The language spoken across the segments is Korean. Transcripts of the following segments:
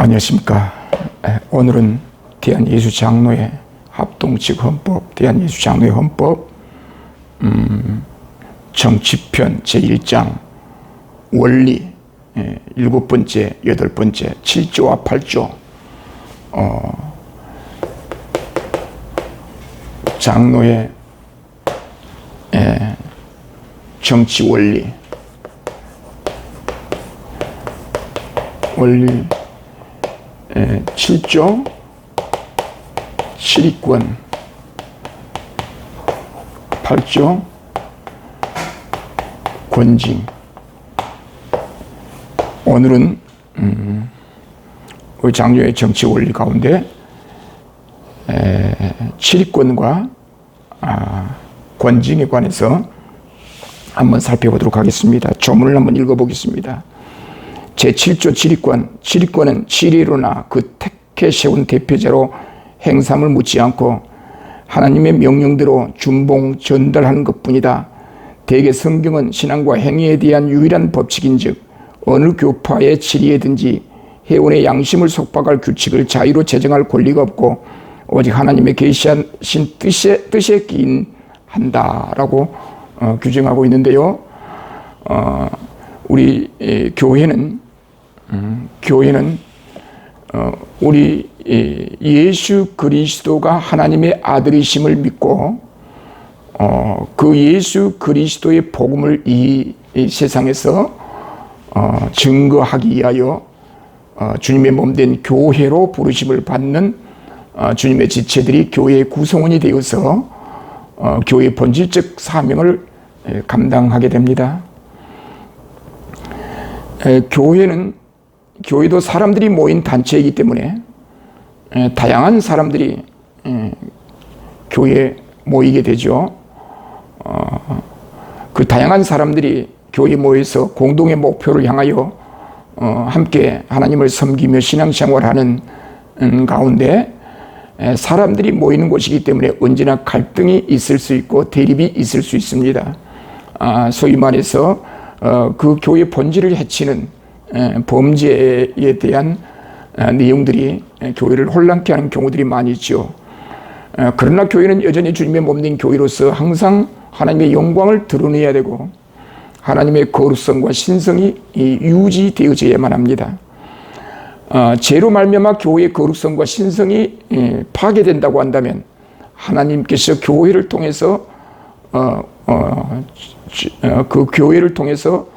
안녕하십니까. 오늘은 대한예수장로회 합동측 헌법, 대한예수장로회 헌법 정치편 제1장 원리 7번째, 8번째 7조와 8조 장로회 정치 원리 7조 7위권 8조 권징. 오늘은 우리 장로회 정치 원리 가운데 7위권과 권징에 관해서 한번 살펴보도록 하겠습니다. 조문을 한번 읽어보겠습니다. 제7조 7위권. 7위권은 지리로나 그 택해 세운 대표자로 행삼을 묻지 않고 하나님의 명령대로 준봉 전달하는 것뿐이다. 대개 성경은 신앙과 행위에 대한 유일한 법칙인즉 어느 교파의 지리에든지 회원의 양심을 속박할 규칙을 자유로 제정할 권리가 없고 오직 하나님의 계시하신 뜻에 기인한다라고 규정하고 있는데요. 우리 교회는 우리 예수 그리스도가 하나님의 아들이심을 믿고 그 예수 그리스도의 복음을 이 세상에서 증거하기 위하여 주님의 몸된 교회로 부르심을 받는 주님의 지체들이 교회의 구성원이 되어서 교회의 본질적 사명을 감당하게 됩니다. 교회도 사람들이 모인 단체이기 때문에 다양한 사람들이 교회에 모이게 되죠. 그 다양한 사람들이 교회에 모여서 공동의 목표를 향하여 함께 하나님을 섬기며 신앙생활하는 가운데 사람들이 모이는 곳이기 때문에 언제나 갈등이 있을 수 있고 대립이 있을 수 있습니다. 소위 말해서 그 교회의 본질을 해치는 범죄에 대한 내용들이 교회를 혼란케 하는 경우들이 많이 있죠. 그러나 교회는 여전히 주님의 몸된 교회로서 항상 하나님의 영광을 드러내야 되고 하나님의 거룩성과 신성이 유지되어져야만 합니다. 죄로 말미암아 교회의 거룩성과 신성이 파괴된다고 한다면 하나님께서 교회를 통해서 그 교회를 통해서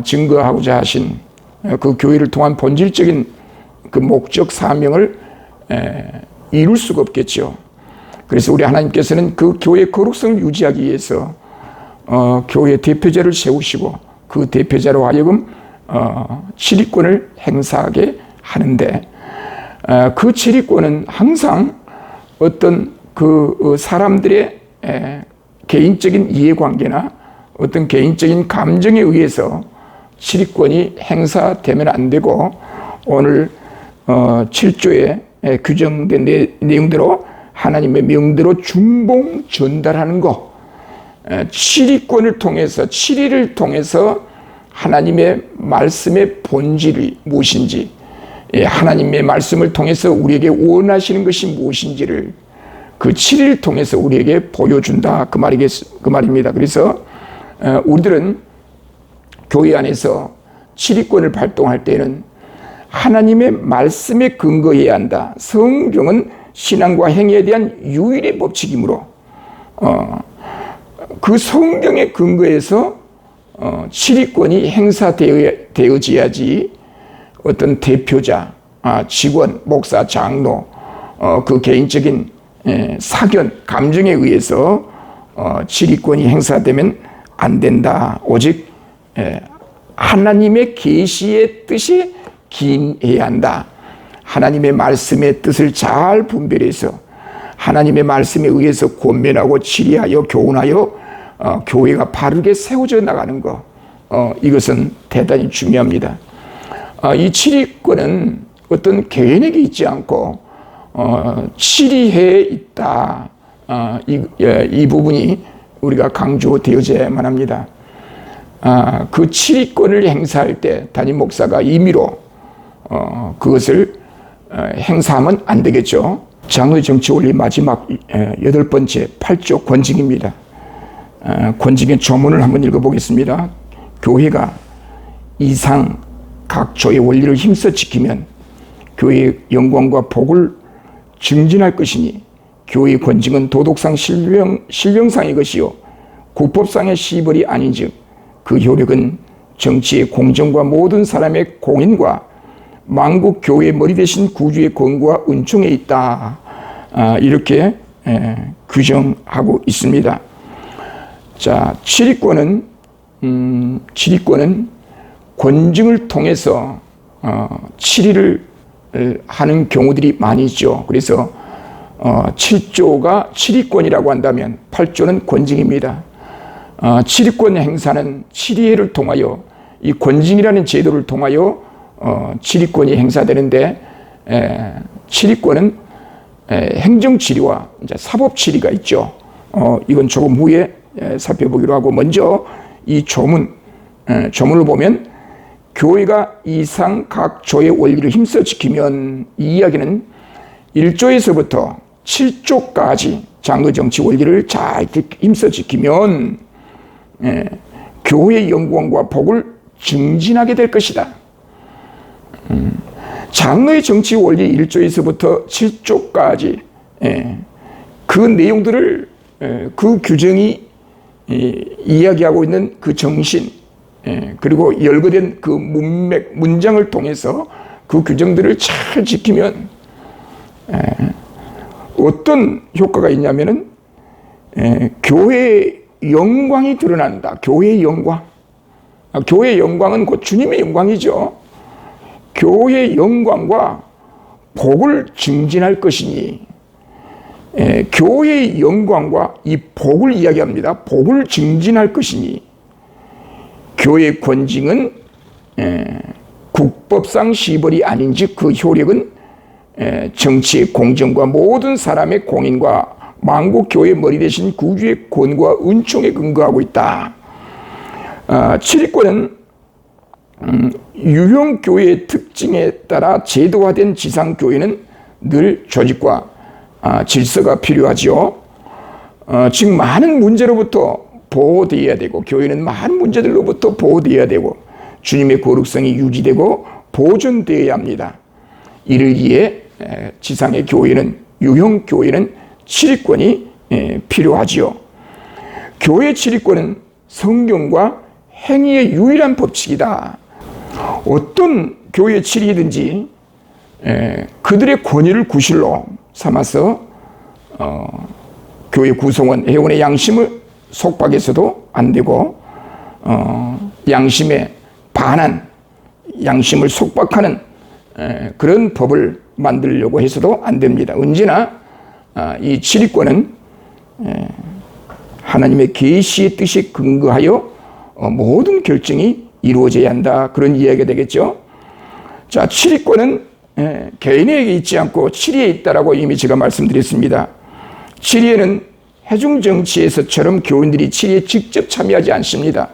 증거하고자 하신 그 교회를 통한 본질적인 그 목적 사명을 이룰 수가 없겠죠. 그래서 우리 하나님께서는 그 교회의 거룩성을 유지하기 위해서 교회의 대표자를 세우시고 그 대표자로 하여금 7위권을 행사하게 하는데 그 7위권은 항상 어떤 그 사람들의 개인적인 이해관계나 어떤 개인적인 감정에 의해서 7위권이 행사되면 안 되고 오늘 7조에 규정된 내용대로 하나님의 명대로 준봉 전달하는 것, 7위권을 통해서 7위를 통해서 하나님의 말씀의 본질이 무엇인지, 하나님의 말씀을 통해서 우리에게 원하시는 것이 무엇인지를 그 7위를 통해서 우리에게 보여준다 그 말입니다. 그래서 우리들은 교회 안에서 7위권을 발동할 때는 하나님의 말씀에 근거해야 한다. 성경은 신앙과 행위에 대한 유일의 법칙이므로 그 성경에 근거해서 7위권이 행사되어져야지 어떤 대표자, 직원, 목사, 장로 그 개인적인 사견, 감정에 의해서 7위권이 행사되면 안 된다. 오직 하나님의 계시의 뜻에 기인해야 한다. 하나님의 말씀의 뜻을 잘 분별해서 하나님의 말씀에 의해서 권면하고 치리하여 교훈하여 교회가 바르게 세워져 나가는 것, 이것은 대단히 중요합니다. 이 7위권은 어떤 개인에게 있지 않고 7위회에 있다. 이 부분이 우리가 강조되어져야만 합니다. 그 7위권을 행사할 때 담임 목사가 임의로 그것을 행사하면 안 되겠죠. 장로의 정치 원리 마지막 8번째 8조 권징입니다. 권징의 조문을 한번 읽어보겠습니다. 교회가 이상 각 조의 원리를 힘써 지키면 교회의 영광과 복을 증진할 것이니 교회의 권징은 도덕상 신령상의 것이요 국법상의 시벌이 아닌즉 그 효력은 정치의 공정과 모든 사람의 공인과 만국 교회의 머리 대신 구주의 권과 은총에 있다. 이렇게 규정하고 있습니다. 자, 치리권은 권증을 통해서 치리를 하는 경우들이 많이 있죠. 그래서 7조가 치리권이라고 한다면 8조는 권증입니다. 치리권 행사는 치리회를 통하여 이 권증이라는 제도를 통하여 치리권이 행사되는데 치리권은 행정치리와 이제 사법치리가 있죠. 이건 조금 후에 살펴보기로 하고 먼저 이 조문을 보면 교회가 이상 각 조의 원리를 힘써 지키면 이 이야기는 1조에서부터 7조까지 장로정치 원리를 잘 힘써 지키면 교회의 영광과 복을 증진하게 될 것이다. 장로의 정치 원리 1조에서부터 7조까지 그 내용들을 그 규정이 이야기하고 있는 그 정신 그리고 열거된 그 문장을 통해서 그 규정들을 잘 지키면 어떤 효과가 있냐면은 교회의 영광이 드러난다. 교회의 영광. 교회의 영광은 곧 주님의 영광이죠. 교회의 영광과 복을 증진할 것이니 교회의 영광과 이 복을 이야기합니다. 복을 증진할 것이니 교회의 권징은 국법상 시벌이 아닌즉 그 효력은 정치의 공정과 모든 사람의 공인과 만국 교회의 머리 대신 구주의 권과 은총에 근거하고 있다. 치리권은 유형교회의 특징에 따라 제도화된 지상교회는 늘 조직과 질서가 필요하죠. 지금 많은 문제로부터 보호되어야 되고 교회는 많은 문제들로부터 보호되어야 되고 주님의 거룩성이 유지되고 보존되어야 합니다. 이를 위해 지상의 교회는 유형교회는 치리권이 필요하지요. 교회 치리권은 성경과 행위의 유일한 법칙이다. 어떤 교회 치리이든지 그들의 권위를 구실로 삼아서 교회 구성원, 회원의 양심을 속박해서도 안 되고 양심에 반한 양심을 속박하는 그런 법을 만들려고 해서도 안 됩니다. 언제나 이 치리권은 하나님의 계시의 뜻에 근거하여 모든 결정이 이루어져야 한다. 그런 이야기가 되겠죠. 자, 치리권은 개인에게 있지 않고 치리에 있다라고 이미 제가 말씀드렸습니다. 치리에는 회중정치에서처럼 교인들이 치리에 직접 참여하지 않습니다.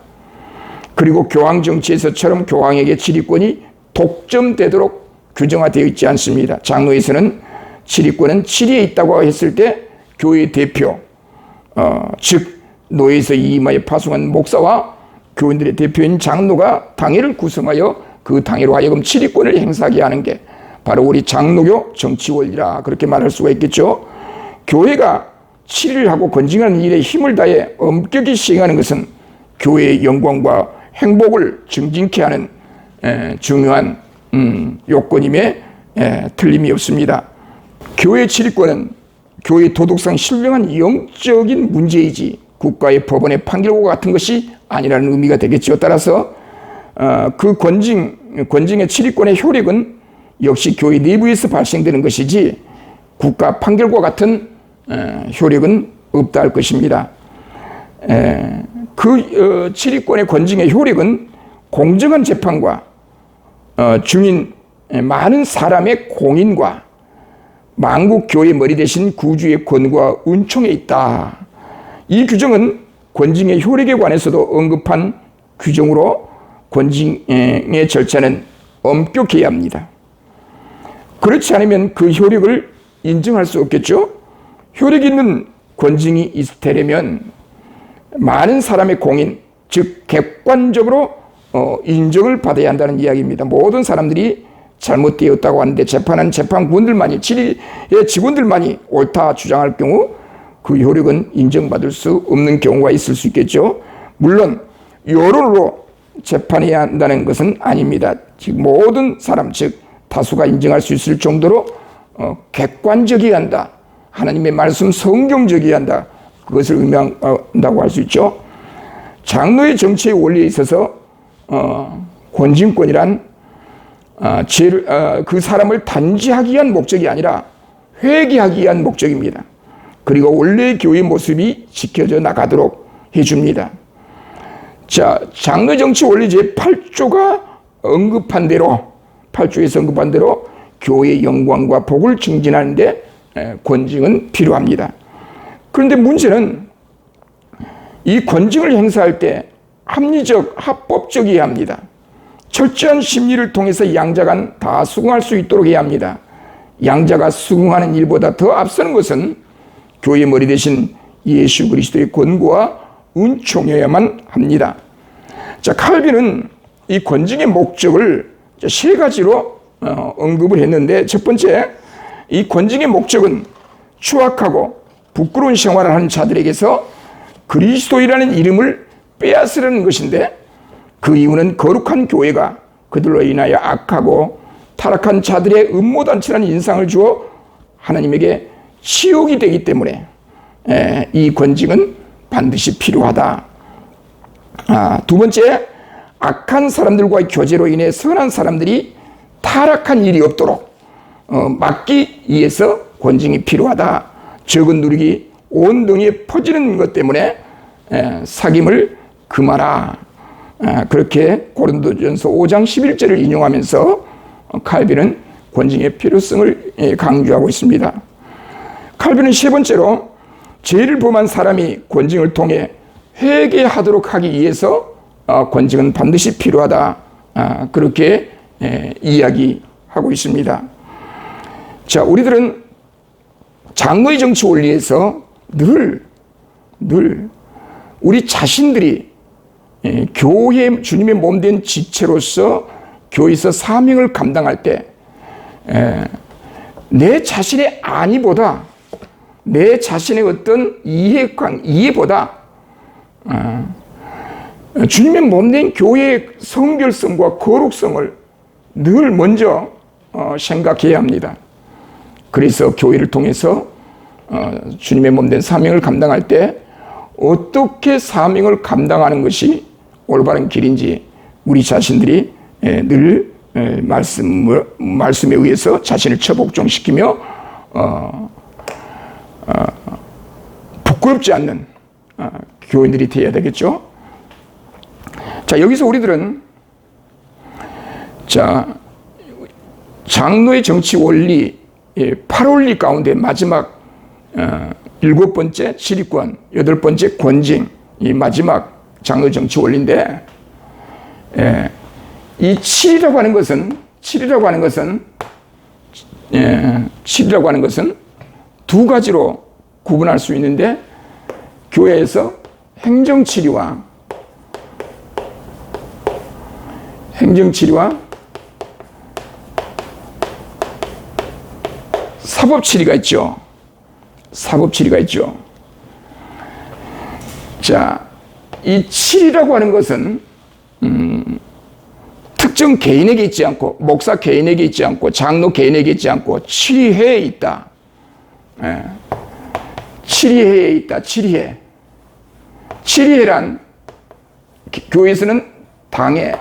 그리고 교황정치에서처럼 교황에게 치리권이 독점되도록 규정화되어 있지 않습니다. 장로에서는 치리권은 치리에 있다고 했을 때 교회의 대표, 즉 노예에서 이임하여 파송한 목사와 교인들의 대표인 장로가 당회를 구성하여 그 당회로 하여금 치리권을 행사하게 하는 게 바로 우리 장로교 정치원리라 그렇게 말할 수가 있겠죠. 교회가 치리를 하고 권징하는 일에 힘을 다해 엄격히 시행하는 것은 교회의 영광과 행복을 증진케 하는 중요한 요건임에 틀림이 없습니다. 교회 치리권은 교회의 도덕상 신령한 영적인 문제이지 국가의 법원의 판결과 같은 것이 아니라는 의미가 되겠죠. 따라서 그 권징의 치리권의 효력은 역시 교회 내부에서 발생되는 것이지 국가 판결과 같은 효력은 없다 할 것입니다. 그 치리권의 권징의 효력은 공정한 재판과 증인 많은 사람의 공인과 만국 교회 머리 대신 구주의 권과 은총에 있다. 이 규정은 권징의 효력에 관해서도 언급한 규정으로 권징의 절차는 엄격해야 합니다. 그렇지 않으면 그 효력을 인정할 수 없겠죠. 효력 있는 권징이 되려면 많은 사람의 공인, 즉 객관적으로 인정을 받아야 한다는 이야기입니다. 모든 사람들이 잘못되었다고 하는데 재판한 재판관들만이, 질의의 직원들만이 옳다 주장할 경우 그 효력은 인정받을 수 없는 경우가 있을 수 있겠죠. 물론 여론으로 재판해야 한다는 것은 아닙니다. 즉 모든 사람, 즉 다수가 인정할 수 있을 정도로 객관적이어야 한다. 하나님의 말씀 성경적이어야 한다. 그것을 의미한다고 할 수 있죠. 장로의 정치의 원리에 있어서 권징권이란 그 사람을 단죄하기 위한 목적이 아니라 회개하기 위한 목적입니다. 그리고 원래의 교회 모습이 지켜져 나가도록 해줍니다. 자, 장로 정치 원리 제8조가 언급한 대로, 8조에서 언급한 대로 교회의 영광과 복을 증진하는데 권징은 필요합니다. 그런데 문제는 이 권징을 행사할 때 합리적, 합법적이어야 합니다. 철저한 심리를 통해서 양자가 다 수긍할 수 있도록 해야 합니다. 양자가 수긍하는 일보다 더 앞서는 것은 교회 머리 대신 예수 그리스도의 권고와 은총이어야만 합니다. 자, 칼빈은 이 권징의 목적을 세 가지로 언급을 했는데, 첫 번째, 이 권징의 목적은 추악하고 부끄러운 생활을 하는 자들에게서 그리스도이라는 이름을 빼앗으려는 것인데, 그 이유는 거룩한 교회가 그들로 인하여 악하고 타락한 자들의 음모단체라는 인상을 주어 하나님에게 치욕이 되기 때문에 이 권징은 반드시 필요하다. 두 번째, 악한 사람들과의 교제로 인해 선한 사람들이 타락한 일이 없도록 막기 위해서 권징이 필요하다. 적은 누룩이 온 등에 퍼지는 것 때문에 사귐을 금하라. 그렇게 고린도전서 5장 11절을 인용하면서 칼빈은 권징의 필요성을 강조하고 있습니다. 칼빈은 세 번째로 죄를 범한 사람이 권징을 통해 회개하도록 하기 위해서 권징은 반드시 필요하다. 그렇게 이야기하고 있습니다. 자, 우리들은 장로의 정치 원리에서 늘 우리 자신들이 교회 주님의 몸된 지체로서 교회에서 사명을 감당할 때 내 자신의 안위보다, 내 자신의 어떤 이해보다 주님의 몸된 교회의 성결성과 거룩성을 늘 먼저 생각해야 합니다. 그래서 교회를 통해서 주님의 몸된 사명을 감당할 때 어떻게 사명을 감당하는 것이 올바른 길인지 우리 자신들이 늘 말씀에 의해서 자신을 처복종시키며 부끄럽지 않는 교인들이 되어야 되겠죠. 자, 여기서 우리들은 장로의 정치 원리 8원리 가운데 마지막 7번째 치리권, 8번째 권징, 이 마지막 장로 정치 원리인데, 이 7이라고 하는 것은 두 가지로 구분할 수 있는데, 교회에서 행정치리와 사법치리가 있죠. 자, 이 7이라고 하는 것은 특정 개인에게 있지 않고, 목사 개인에게 있지 않고, 장로 개인에게 있지 않고 7위회에 있다. 7위회에 있다. 7위회. 7위회란 교회에서는 당회,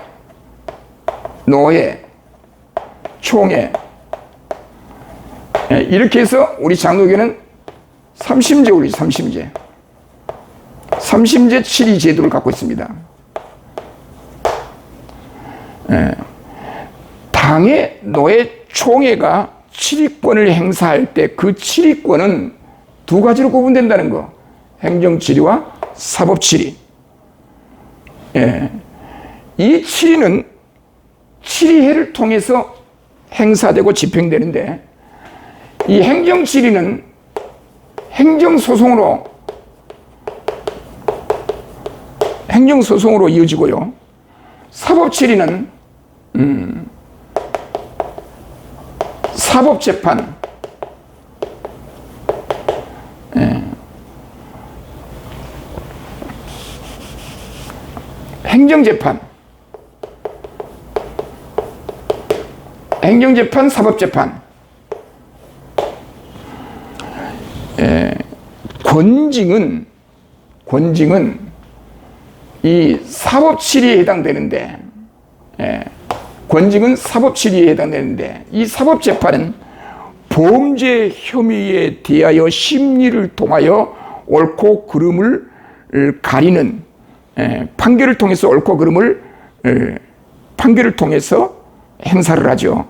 노회, 총회, 이렇게 해서 우리 장로교는 삼심제 7위 제도를 갖고 있습니다. 당회, 노회, 총회가 7위권을 행사할 때 그 7위권은 두 가지로 구분된다는 거. 행정치리와 사법치리. 이 7위는 7위회를 통해서 행사되고 집행되는데, 이 행정질의는 행정소송으로 이어지고요. 사법질의는 사법재판, 행정재판, 사법재판. 권징은 이 사법질의에 해당되는데, 권징은 사법질의에 해당되는데, 이 사법재판은 범죄 혐의에 대하여 심리를 통하여 옳고 그름을 가리는, 판결을 통해서 옳고 그름을 판결을 통해서 행사를 하죠.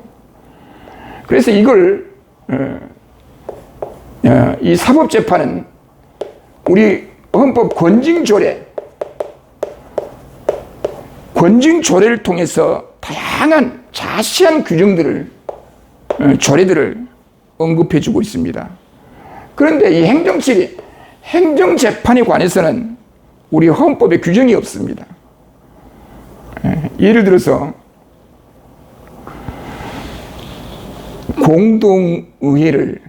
그래서 이걸 이 사법재판은 우리 헌법 권징조례를 통해서 다양한 자세한 규정들을, 조례들을 언급해주고 있습니다. 그런데 이 행정재판에 관해서는 우리 헌법에 규정이 없습니다. 예를 들어서 공동의회를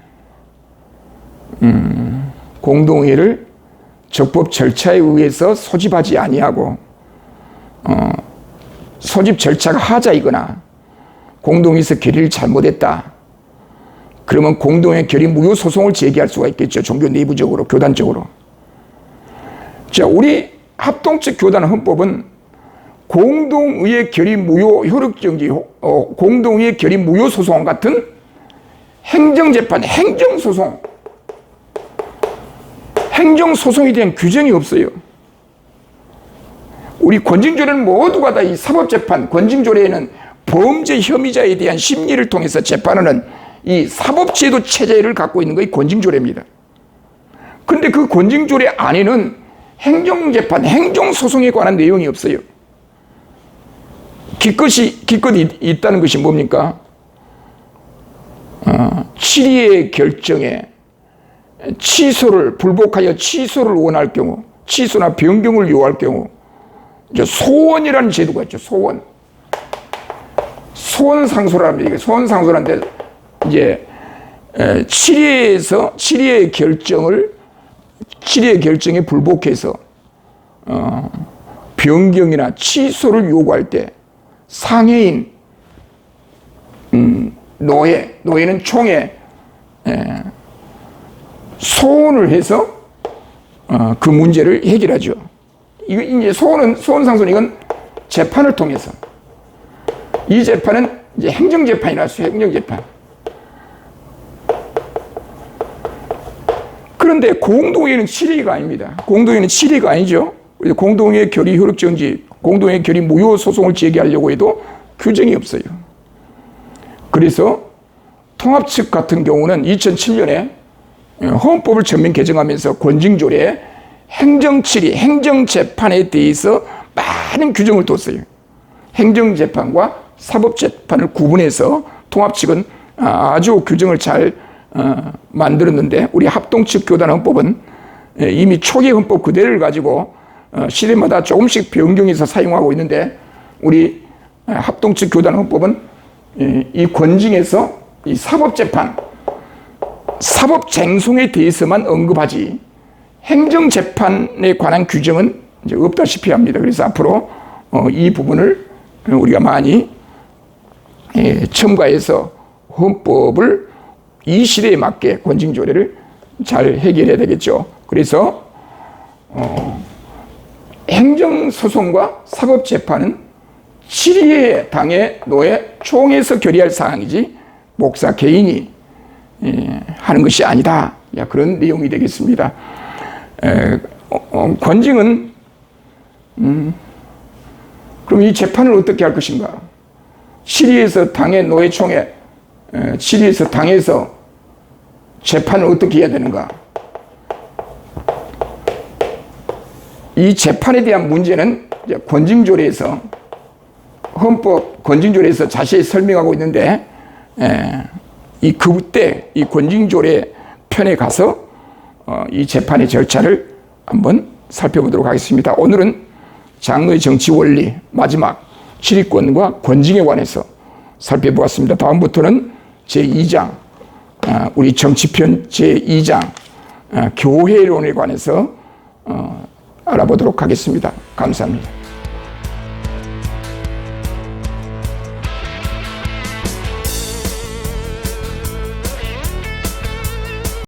적법 절차에 의해서 소집하지 아니하고 소집 절차가 하자이거나 공동의회에서 결의를 잘못했다. 그러면 공동의회 결의 무효 소송을 제기할 수가 있겠죠. 종교 내부적으로, 교단적으로. 자, 우리 합동적 교단 헌법은 공동의회 결의 무효 효력정지, 공동의회 결의 무효 소송 같은 행정재판, 행정소송에 대한 규정이 없어요. 우리 권징조례는 모두가 다 이 사법재판, 권징조례에는 범죄 혐의자에 대한 심리를 통해서 재판하는 이 사법제도 체제를 갖고 있는 것이 권징조례입니다. 그런데 그 권징조례 안에는 행정재판, 행정소송에 관한 내용이 없어요. 기껏 있다는 것이 뭡니까? 질의의 결정에 불복하여 취소를 원할 경우, 취소나 변경을 요할 경우, 이제 소원이라는 제도가 있죠. 소원상소라는 얘기예요. 소원상소라는데, 이제, 질의의 결정에 불복해서, 변경이나 취소를 요구할 때, 상해인, 노예는 총회, 소원을 해서 그 문제를 해결하죠. 이거 이제 소원상소는 이건 재판을 통해서, 이 재판은 이제 행정재판이라 하죠. 행정재판. 그런데 공동회의는 질의가 아닙니다. 공동회의는 질의가 아니죠. 공동회의 결의 효력정지, 공동회의 결의 무효 소송을 제기하려고 해도 규정이 없어요. 그래서 통합 측 같은 경우는 2007년에 헌법을 전면 개정하면서 권징조례에 행정질의, 행정재판에 대해서 많은 규정을 뒀어요. 행정재판과 사법재판을 구분해서 통합 측은 아주 규정을 잘 만들었는데, 우리 합동측 교단 헌법은 이미 초기 헌법 그대로를 가지고 시대마다 조금씩 변경해서 사용하고 있는데, 우리 합동측 교단 헌법은 이 권징에서 이 사법재판, 사법쟁송에 대해서만 언급하지 행정재판에 관한 규정은 이제 없다시피 합니다. 그래서 앞으로 이 부분을 우리가 많이 첨가해서 헌법을 이 시대에 맞게 권징조례를 잘 해결해야 되겠죠. 그래서 행정소송과 사법재판은 질의의 당의 노예 총회에서 결의할 사항이지 목사 개인이 하는 것이 아니다. 그런 내용이 되겠습니다. 권징은 그럼 이 재판을 어떻게 할 것인가? 질의에서 당의 노예 총회, 질의에서 당에서 재판을 어떻게 해야 되는가? 이 재판에 대한 문제는 권징조례에서, 헌법 권징조례에서 자세히 설명하고 있는데, 그때 이 권징졸의 편에 가서 이 재판의 절차를 한번 살펴보도록 하겠습니다. 오늘은 장로의 정치 원리 마지막 지리권과 권징에 관해서 살펴보았습니다. 다음부터는 제2장 우리 정치편 제2장 교회론에 관해서 알아보도록 하겠습니다. 감사합니다.